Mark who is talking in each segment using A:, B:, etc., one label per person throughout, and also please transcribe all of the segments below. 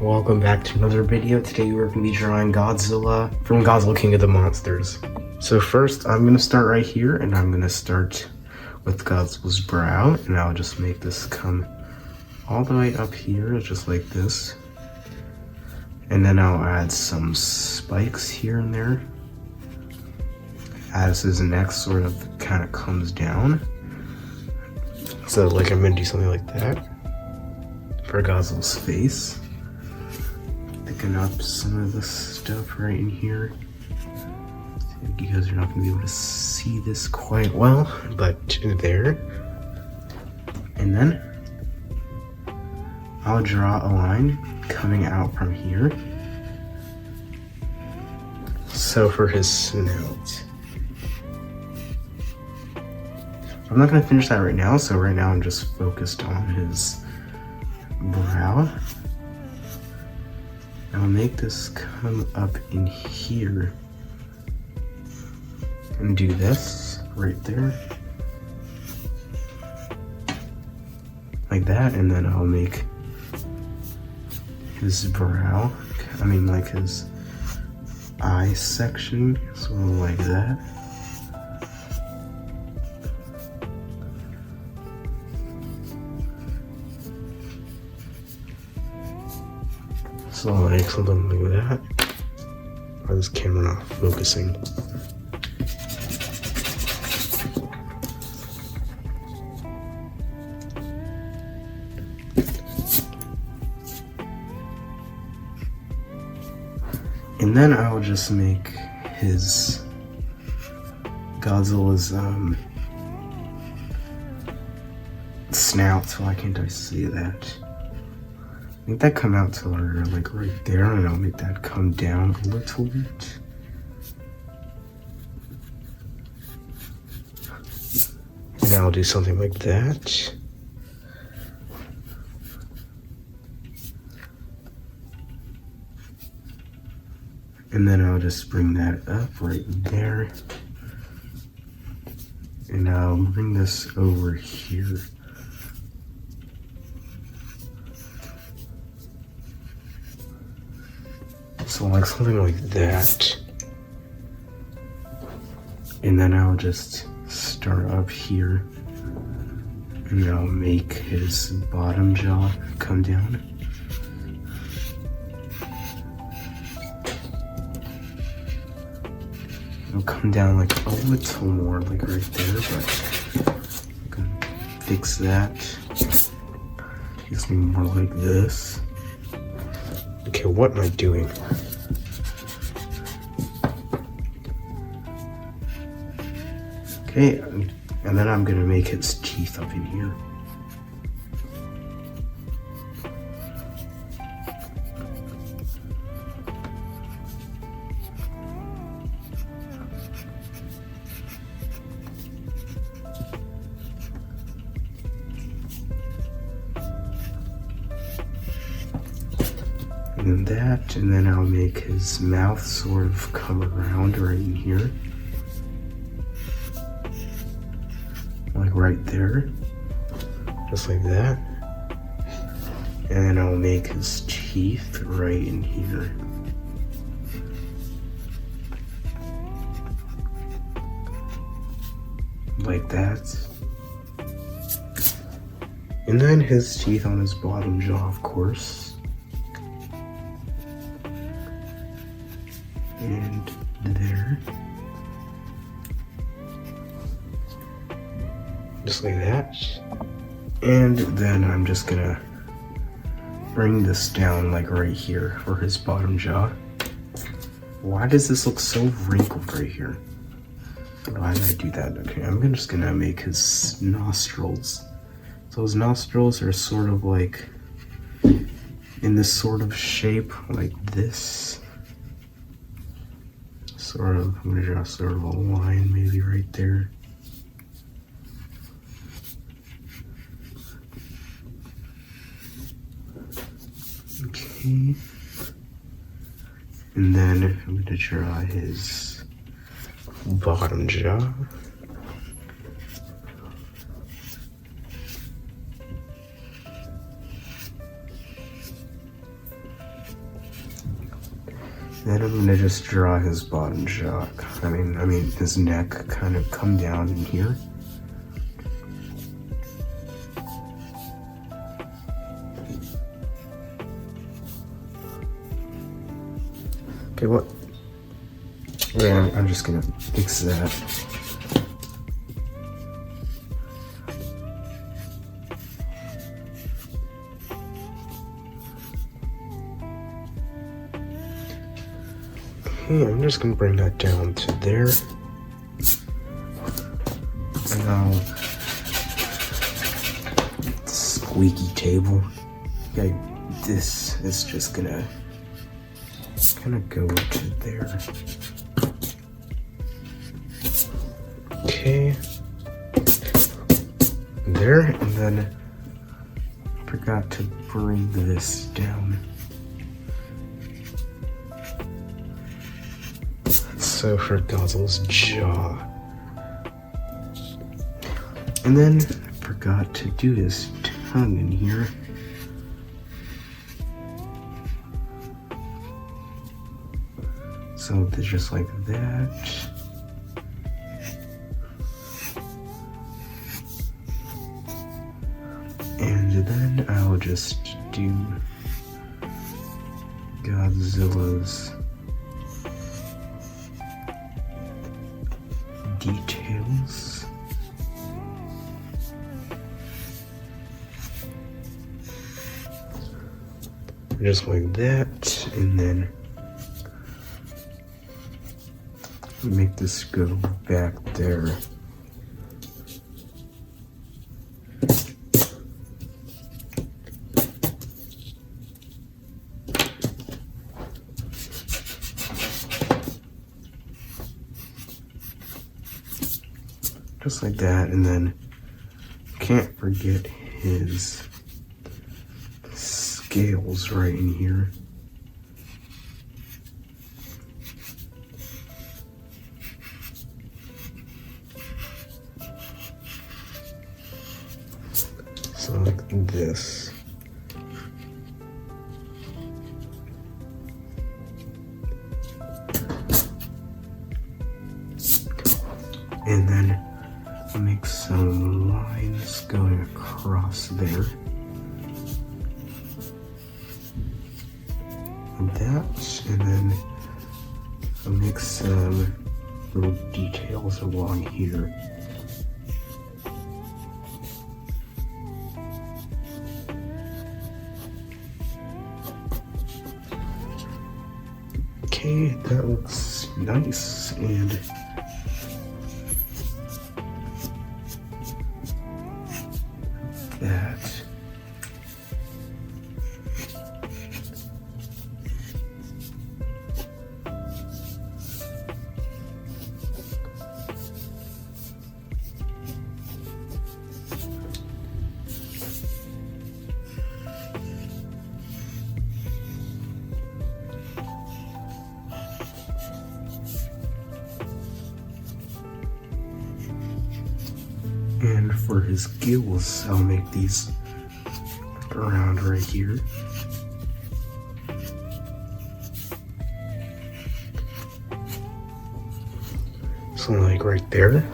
A: Welcome back to another video. Today we're going to be drawing Godzilla from Godzilla King of the Monsters. So first I'm going to start right here, and I'm going to start with Godzilla's brow, and I'll just make this come all the way up here just like this. And then I'll add some spikes here and there as his neck sort of kind of comes down. So like I'm going to do something like that for Godzilla's face. Picking up some of this stuff right in here. You guys are not going to be able to see this quite well, but there. And then I'll draw a line coming out from here. So for his snout, I'm not going to finish that right now, so right now I'm just focused on his brow. I'll make this come up in here and do this right there like that, and then I'll make his brow, like his eye section, so like that. So like something like that. Why is this camera not focusing? And then I'll just make his Godzilla's snout. So why can't I see that? Make that come out to like right there, and I'll make that come down a little bit. And I'll do something like that. And then I'll just bring that up right there. And I'll bring this over here. So like something like that. And then I'll just start up here, and I'll make his bottom jaw come down. It'll come down like a little more, like right there, but I can fix that. Gives me more like this. Okay, what am I doing? Okay, and then I'm gonna make its teeth up in here. And that, and then I'll make his mouth sort of come around right in here. Like right there. Just like that. And then I'll make his teeth right in here. Like that. And then his teeth on his bottom jaw, of course. And there. Just like that. And then I'm just gonna bring this down like right here for his bottom jaw. Why does this look so wrinkled right here? Why did I do that? Okay, I'm just gonna make his nostrils. So his nostrils are sort of like in this sort of shape like this. Sort of, I'm gonna draw sort of a line maybe right there. Okay. And then I'm gonna draw his bottom jaw. Then I'm gonna just draw his bottom jaw. I mean his neck kind of come down in here. Okay, what? Yeah, I'm just gonna fix that. Okay, I'm just gonna bring that down to there. And now, squeaky table. Okay, this is just gonna kind of go to there. Okay, there, and then I forgot to bring this down. So for Godzilla's jaw. And then I forgot to do his tongue in here. So it's just like that. And then I'll just do Godzilla's details. Just like that, and then make this go back there. Just like that, and then can't forget his scales right in here. So like this. And then I'll make some lines going across there. Like that, and then I'll make some little details along here. Okay, that looks nice, and that. And for his gills, I'll make these around right here. So like right there.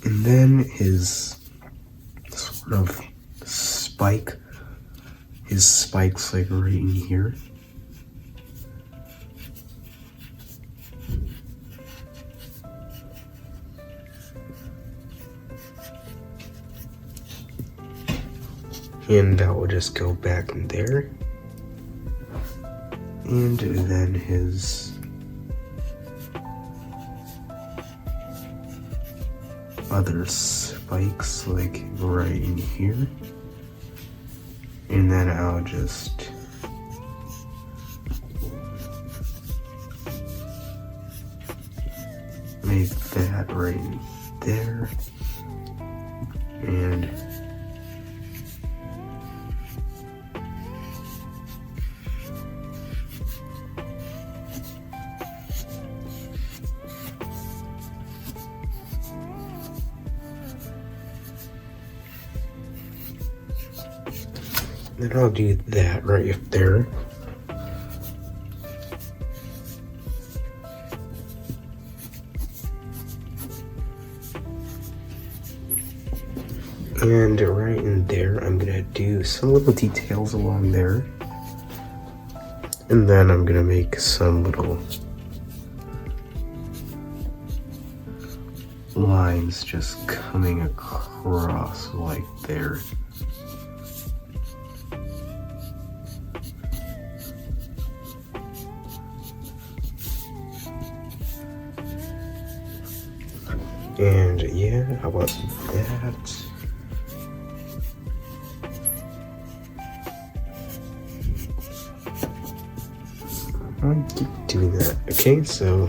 A: And then his sort of spike, his spike's like right in here. And that will just go back in there. And then his other spikes, like right in here. And then I'll just make that right in there. And then I'll do that right up there. And right in there, I'm gonna do some little details along there. And then I'm gonna make some little lines just coming across like there. And yeah, how about that? I'll keep doing that. Okay, so